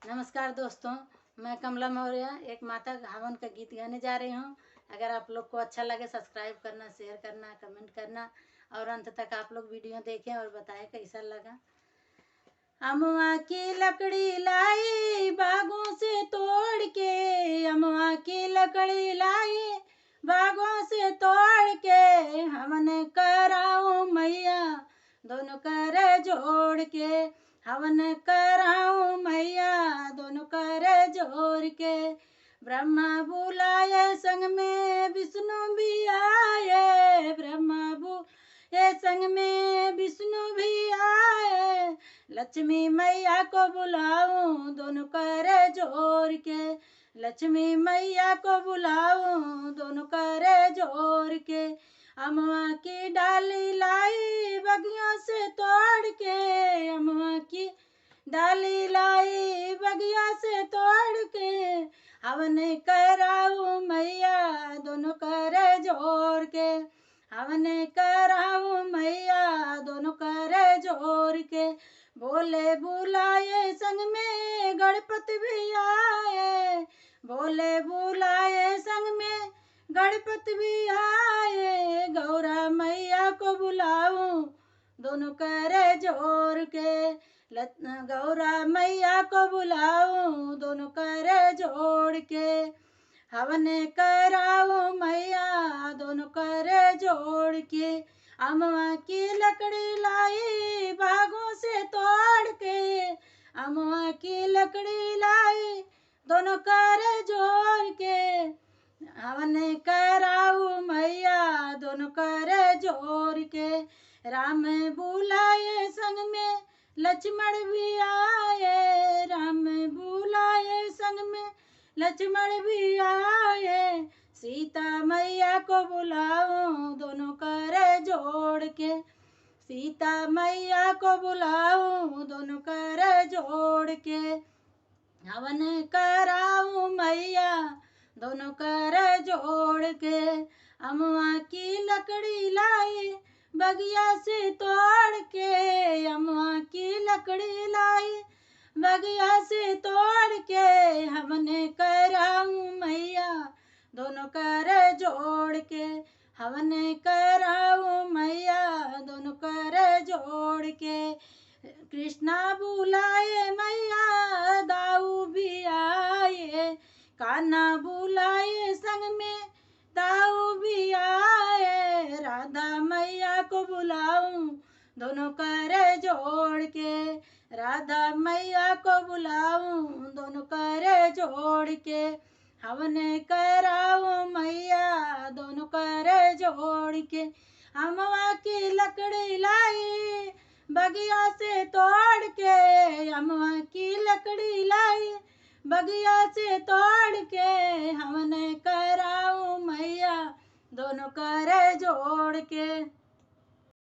नमस्कार दोस्तों, मैं कमला मौर्य एक माता हवन का गीत गाने जा रही हूँ। अगर आप लोग को अच्छा लगे सब्सक्राइब करना, शेयर करना, कमेंट करना और अंत तक आप लोग वीडियो देखें और बताएं कैसा लगा। अमवा की लकड़ी लाई बागों से तोड़ के, अमवा की लकड़ी लाई बागों से तोड़ के, हमने कराऊं मैया दोनों कर जोड़ के, हवन कराऊं मैया दोनों कर जोड़ के। ब्रह्मा बुलाए संग में विष्णु भी आए, ब्रह्मा बुलाए संग में विष्णु भी आए, लक्ष्मी मैया को बुलाऊं दोनों कर जोड़ के, लक्ष्मी मैया को बुलाऊं दोनों कर जोड़ के। अमवा की डाली लाई बगियों से तोड़ के, अमवा की डाली लाई बगिया से तोड़ के, हवन कराऊं मैया दोनों कर जोड़ के, हवन कराऊं मैया दोनों कर जोड़ के। बोले बुलाए संग में गणपति भी आए, बोले बुलाए संग में गणपति भी आए, गौरा मैया को बुलाऊं दोनों कर जोड़ के, गौरा मैया को बुलाऊं दोनों कर जोड़ के, हवन कराऊं मैया दोनों कर जोड़ के। अमवा की लकड़ी लाई बागों से तोड़ के, अमवा की लकड़ी लाई दोनों कर जोड़ के, हवन कराऊं मैया दोनों कर जोड़ के। राम बुलाए संग में लक्ष्मण भी आए, राम बुलाए संग में लक्ष्मण भी आए, सीता मैया को बुलाऊं दोनों कर जोड़ के, सीता मैया को बुलाऊं दोनों कर जोड़ के, हवन कराऊं मैया दोनों कर जोड़ के। अमवा की लकड़ी लाई बगिया से तोड़ के, अमवा की लकड़ी लाई बगिया से तोड़ के, हमने कराऊं मैया दोनों कर जोड़ के, हमने कराऊं मैया दोनों कर जोड़ के। कृष्णा बुलाए मैया दाऊ भी आए, कान्हा बुलाए संग में दाऊ भी आए, राधा मैया को बुलाऊं दोनों कर जोड़ के, राधा मैया को बुलाऊं दोनों कर जोड़ के, हवन कराऊं मैया दोनों कर जोड़ के। अमवा की लकड़ी लाई बगिया से तोड़ के, अमवा की लकड़ी लाई बगिया से तोड़ के, हमने कराऊं मैया दोनों कर जोड़ के।